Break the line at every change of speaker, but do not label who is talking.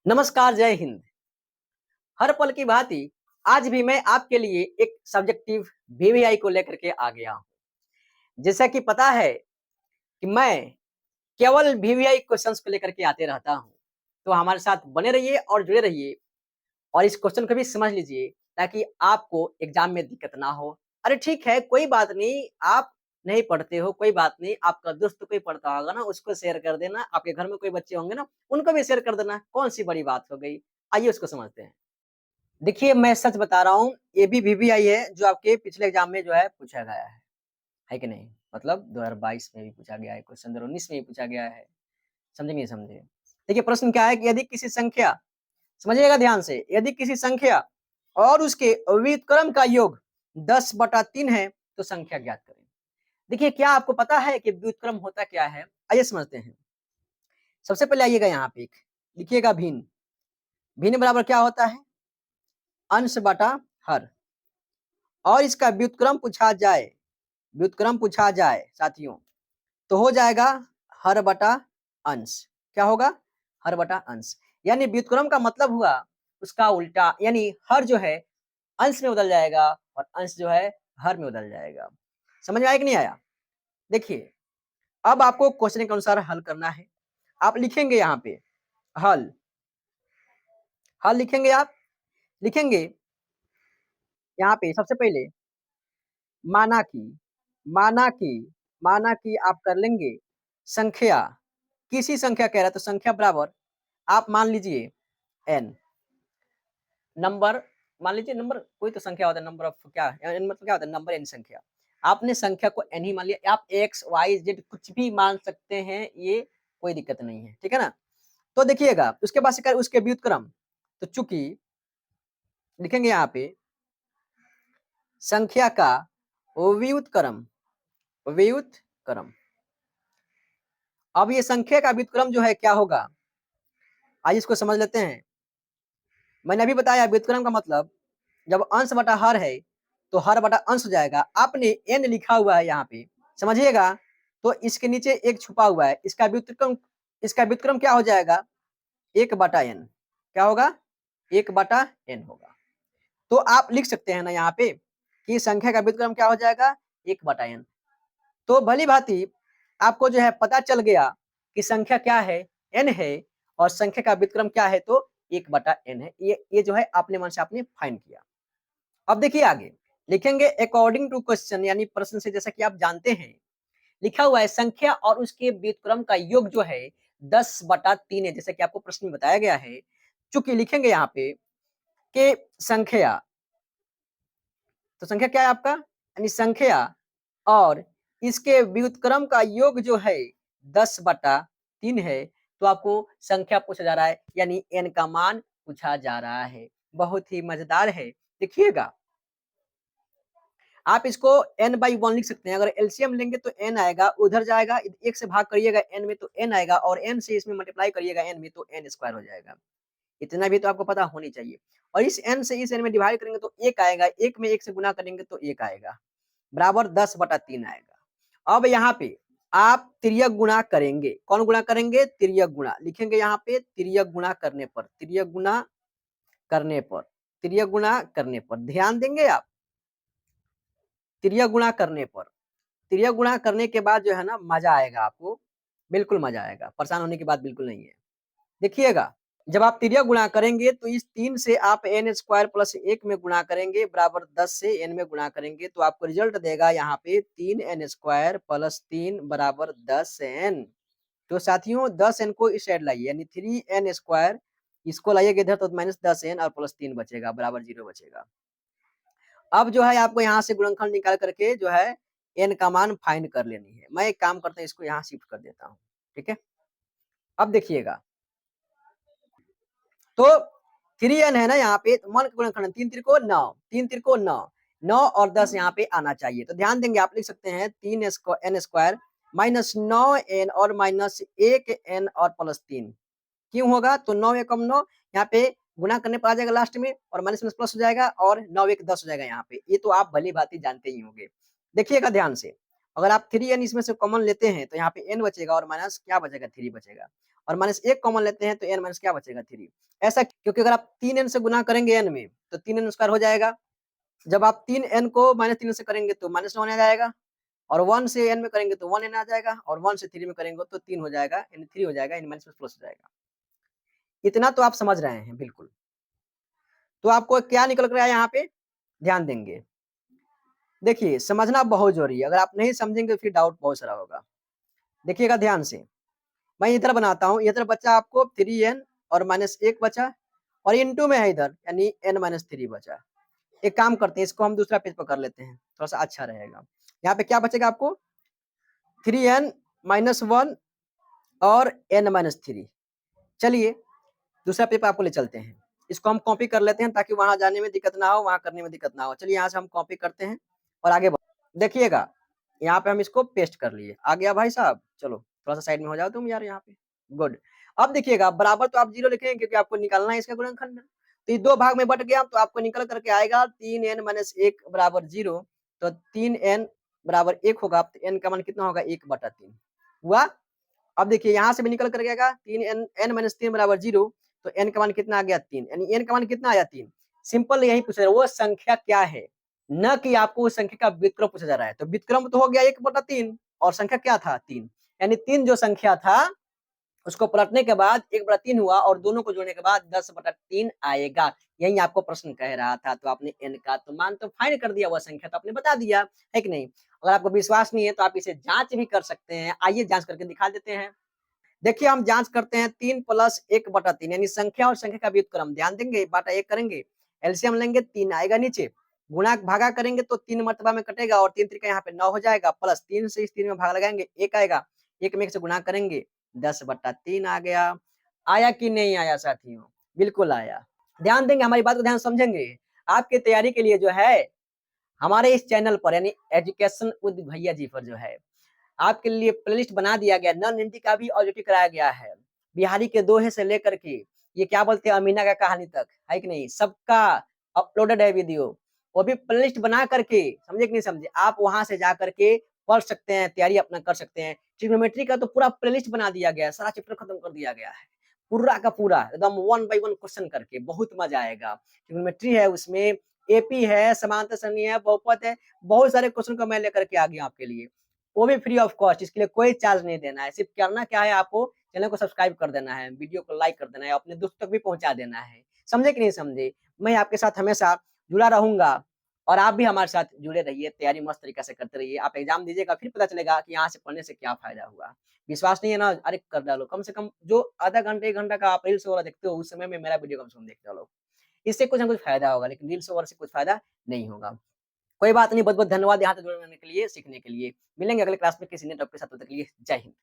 नमस्कार, जय हिंद। हर पल की भांति आज भी मैं आपके लिए एक सब्जेक्टिव वीवीआई को लेकर के आ गया हूँ। जैसा कि पता है कि मैं केवल वीवीआई क्वेश्चंस को लेकर के आते रहता हूँ। तो हमारे साथ बने रहिए और जुड़े रहिए और इस क्वेश्चन को भी समझ लीजिए ताकि आपको एग्जाम में दिक्कत ना हो। अरे ठीक है, कोई बात नहीं, आप नहीं पढ़ते हो, कोई बात नहीं, आपका दोस्त कोई पढ़ता होगा ना, उसको शेयर कर देना। आपके घर में कोई बच्चे होंगे ना, उनको भी शेयर कर देना। कौन-सी बड़ी बात हो गई? आइए उसको समझते हैं। देखिए, मैं सच बता रहा हूँ, ये भी वीवीआई है जो आपके पिछले एग्ज़ाम में जो है पूछा गया है कि नहीं? मतलब 2022 में भी पूछा गया है, क्वेश्चन 2019 में भी पूछा गया है, समझे नहीं समझे? देखिए प्रश्न क्या है कि यदि किसी संख्या समझिएगा ध्यान से, यदि किसी संख्या और उसके व्युत्क्रम का योग 10/3 है, तो संख्या ज्ञात करें। देखिए, क्या आपको पता है कि व्युत्क्रम होता क्या है? आइए समझते हैं। सबसे पहले आइएगा यहाँ पे एक, लिखिएगा भिन्न। भिन्न बराबर क्या होता है? अंश बटा हर। और इसका व्युत्क्रम पूछा जाए साथियों, तो हो जाएगा हर बटा अंश। क्या होगा? हर बटा अंश। यानी व्युत्क्रम का मतलब हुआ उसका उल्टा, यानी हर जो है अंश में बदल जाएगा और अंश जो है हर में बदल जाएगा। समझ में आया कि नहीं आया? देखिए, अब आपको क्वेश्चन के अनुसार हल करना है। आप लिखेंगे यहाँ पे हल, हल लिखेंगे आप, लिखेंगे यहाँ पे सबसे पहले माना कि माना कि माना कि आप कर लेंगे संख्या, किसी संख्या कह रहा है तो संख्या बराबर आप मान लीजिए n, नंबर मान लीजिए, नंबर कोई तो संख्या होता है, नंबर ऑफ क्या n मतलब क्या होता है? नंबर n संख्या। आपने संख्या को n ही मान लिया, आप x y z कुछ भी मान सकते हैं, ये कोई दिक्कत नहीं है, ठीक है ना? तो देखिएगा उसके बाद से उसके व्युत्क्रम, तो चूंकि लिखेंगे यहाँ पे संख्या का व्युत्क्रम, व्युत्क्रम। अब ये संख्या का व्युत्क्रम जो है क्या होगा? आइए इसको समझ लेते हैं। मैंने अभी बताया व्युत्क्रम का मतलब, जब अंश बटा हर है तो हर बटा अंश हो जाएगा। आपने n लिखा हुआ है यहाँ पे, समझिएगा, तो इसके नीचे एक छुपा हुआ है, इसका व्युत्क्रम क्या हो जाएगा? 1/n। क्या होगा? 1/n होगा। तो आप लिख सकते हैं ना यहाँ पे कि संख्या का व्युत्क्रम क्या हो जाएगा? 1/n। तो भली भांति आपको जो है पता चल गया कि संख्या क्या है? n है, और संख्या का व्युत्क्रम क्या है? तो 1/n है। ये जो है अपने मन से आपने फाइंड किया। अब देखिए आगे लिखेंगे अकॉर्डिंग टू क्वेश्चन, यानी प्रश्न से, जैसा कि आप जानते हैं लिखा हुआ है संख्या और उसके व्युत्क्रम का योग जो है 10/3 है, जैसा कि आपको प्रश्न में बताया गया है। चूंकि लिखेंगे यहाँ पे कि संख्या, तो संख्या क्या है आपका? यानी संख्या और इसके व्युत्क्रम का योग जो है 10/3 है, तो आपको संख्या पूछा जा रहा है, यानी n का मान पूछा जा रहा है। बहुत ही मजेदार है। देखिएगा, आप इसको n/1 लिख सकते हैं। अगर एलसीएम लेंगे तो n आएगा, उधर जाएगा, 1 से भाग करिएगा n में तो n आएगा, और n से इसमें मल्टीप्लाई करिएगा n में तो n स्क्वायर हो जाएगा। इतना भी तो आपको पता होनी चाहिए। और इस n से इस n में डिवाइड करेंगे तो 1 आएगा, 1 में 1 से गुना करेंगे तो 1 आएगा, बराबर 10/3 आएगा। अब यहाँ पे आप तिर्यक गुणा करेंगे। कौन गुणा करेंगे? तिर्यक गुणा। लिखेंगे यहाँ पे तिर्यक गुणा करने पर, तिर्यक गुणा करने पर, तिर्यक गुणा करने पर ध्यान देंगे आप। तिर्यक गुणा करने पर, तिर्यक गुणा करने के बाद जो है ना मजा आएगा आपको, बिल्कुल मजा आएगा, परेशान होने की बात बिल्कुल नहीं है। देखिएगा, जब आप तिर्यक गुणा करेंगे तो इस 3 से आप n स्क्वायर प्लस 1 में गुणा करेंगे, बराबर 10 से n में गुणा करेंगे, तो आपको रिजल्ट देगा यहाँ पे 3n स्क्वायर प्लस 3 बराबर 10n। तो साथियों 10n को इस साइड लाइए, यानी 3n स्क्वायर, इसको लाइएगा इधर तो माइनस 10n और प्लस 3 बचेगा, बराबर 0 बचेगा। अब जो है आपको यहाँ से गुणनखंड निकाल करके जो है n का मान फाइंड कर लेनी है। मैं एक काम करता हूँ, इसको यहाँ शिफ्ट कर देता हूँ, ठीक है? अब देखिएगा, तो 3n है ना यहाँ पे, तो मन का गुणनखंड 3 त्रिको 9, 3 त्रिको 9, 9 और 10 यहाँ पे आना चाहिए। तो ध्यान देंगे, आप लिख सकते हैं 3n स्क्वायर माइनस 9n और माइनस 1n और प्लस 3। क्यों होगा? तो 9 एकम 9, यहाँ पे गुणा करने पर आ जाएगा लास्ट में, और माइनस माइनस प्लस हो जाएगा, और 9 1 10 हो जाएगा यहाँ पे। ये तो आप भली भांति जानते ही होंगे। देखिएगा ध्यान से, अगर आप 3n इसमें से कॉमन लेते हैं तो यहाँ पे n बचेगा और माइनस क्या बचेगा 3 बचेगा, और माइनस 1 कॉमन लेते हैं तो n माइनस क्या बचेगा 3। ऐसा क्योंकि अगर आप 3n से गुना करेंगे n में तो 3n स्क्वायर हो जाएगा। जब आप 3n को माइनस 3 से करेंगे तो माइनस 1 आ जाएगा, और 1 से n में करेंगे तो 1n आ जाएगा, और 1 से 3 में करेंगे तो 3 हो जाएगा, यानी 3 हो जाएगा, यानी माइनस प्लस हो जाएगा। इतना तो आप समझ रहे हैं बिल्कुल। तो आपको क्या निकल कर आया यहाँ पे, ध्यान देंगे। देखिए समझना बहुत जरूरी है, अगर आप नहीं समझेंगे फिर डाउट बहुत सारा होगा। देखिएगा ध्यान से, मैं इधर बनाता हूँ, इधर बचा आपको 3n और माइनस 1 बचा, और इनटू में है इधर, यानी n माइनस 3 बचा। एक काम करते हैं, इसको हम दूसरा पेज पर कर लेते हैं, थोड़ा सा अच्छा रहेगा। यहाँ पे क्या बचेगा आपको, 3n माइनस 1 और n माइनस 3। चलिए दूसरा पेज पर आपको ले चलते हैं, इसको हम कॉपी कर लेते हैं ताकि वहां जाने में दिक्कत ना हो, वहां करने में दिक्कत ना हो। चलिए यहाँ से हम कॉपी करते हैं और आगे देखिएगा, यहाँ पे हम इसको पेस्ट कर लिए। आ गया भाई साहब, चलो थोड़ा सा साइड में हो जाओ तुम यार यहाँ पे, गुड। अब देखिएगा बराबर तो आप 0 लिखेंगे क्योंकि आपको निकालना है इसका गुणनखंड। तो ये 2 भाग में बट गया, तो आपको निकल करके आएगा 3n माइनस 1 बराबर 0। तो 3n बराबर 1 होगा, तो n का मान कितना होगा 1/3 हुआ। अब देखिए यहाँ से भी निकल कर गया 3n माइनस 3 बराबर 0, तो n का मान कितना आ गया 3, यानी n का मान कितना आया 3। सिंपल यही पूछ रहा है वो संख्या क्या है, न कि आपको उस संख्या का व्युत्क्रम पूछा जा रहा है। तो व्युत्क्रम तो हो गया 1/3 और संख्या क्या था 3, यानी 3 जो संख्या था उसको पलटने के बाद 1/3 हुआ, और दोनों को जोड़ने के बाद 10/3 आएगा। यही आपको प्रश्न कह रहा था। तो आपने n का तो मान तो फाइंड कर दिया, वह संख्या तो आपने बता दिया है कि नहीं। अगर आपको विश्वास नहीं है तो आप इसे जांच भी कर सकते हैं, आइए जांच करके दिखा देते हैं। देखिए हम जांच करते हैं, 3 प्लस 1/3 यानी संख्या और संख्या का व्युत्क्रम, ध्यान देंगे बाटा 1 करेंगे, एलसीएम लेंगे 3 आएगा नीचे, गुणा भागा करेंगे तो 3 मर्तबा में कटेगा, और 3 त्रिका यहाँ पे 9 हो जाएगा, प्लस 3 से इस 3 में भाग लगाएंगे 1 आएगा, 1 में 1 से गुणा करेंगे 10/3 आ गया। आया कि नहीं आया साथियों, बिल्कुल आया। ध्यान देंगे, हमारी बात को ध्यान समझेंगे। आपकी तैयारी के लिए जो है हमारे इस चैनल पर यानी एजुकेशन विद भैया जी पर जो है आपके लिए प्लेलिस्ट बना दिया गया, नॉन हिंदी का भी ऑडियो कराया गया है, बिहारी के दोहे से लेकर के ये क्या बोलते हैं अमीना का कहानी तक, है कि नहीं, सबका अपलोडेड है वीडियो। वो भी प्लेलिस्ट बना करके, समझे कि नहीं समझे, आप वहां से जा करके पढ़ सकते हैं, तैयारी अपना कर सकते हैं। ट्रिग्नोमेट्री का तो पूरा प्लेलिस्ट बना दिया गया है, सारा चैप्टर खत्म कर दिया गया है, पूरा का पूरा एकदम 1 बाय 1 क्वेश्चन करके, बहुत मजा आएगा। ट्रिग्नोमेट्री है उसमें, एपी है, समांतर सरणी है, बहुपद है, बहुत सारे क्वेश्चन को मैं लेकर के आ गया आपके लिए, वो भी फ्री ऑफ कॉस्ट। इसके लिए कोई चार्ज नहीं देना है, सिर्फ करना क्या है, आपको चैनल को सब्सक्राइब कर देना है, वीडियो को लाइक कर देना है, अपने दोस्तों तक भी पहुंचा देना है। समझे कि नहीं समझे, मैं आपके साथ हमेशा जुड़ा रहूंगा, और आप भी हमारे साथ जुड़े रहिए, तैयारी मस्त तरीके से करते रहिए। आप एग्जाम दीजिएगा फिर पता चलेगा कि यहाँ से पढ़ने से क्या फायदा हुआ। विश्वास नहीं है ना, अरे कर डालो, कम से कम जो आधा घंटे 1 घंटा का आप रील्स वगैरह देखते हो उस समय में मेरा वीडियो कम से कम देख डालो, इससे कुछ ना कुछ फायदा होगा, लेकिन रील्स वगैरह से कुछ फायदा नहीं होगा। कोई बात नहीं, बहुत बहुत धन्यवाद यहाँ तक जुड़ने के लिए, सीखने के लिए। मिलेंगे अगले क्लास में किसी नए टॉपिक के साथ, तब तक के लिए जय हिंद।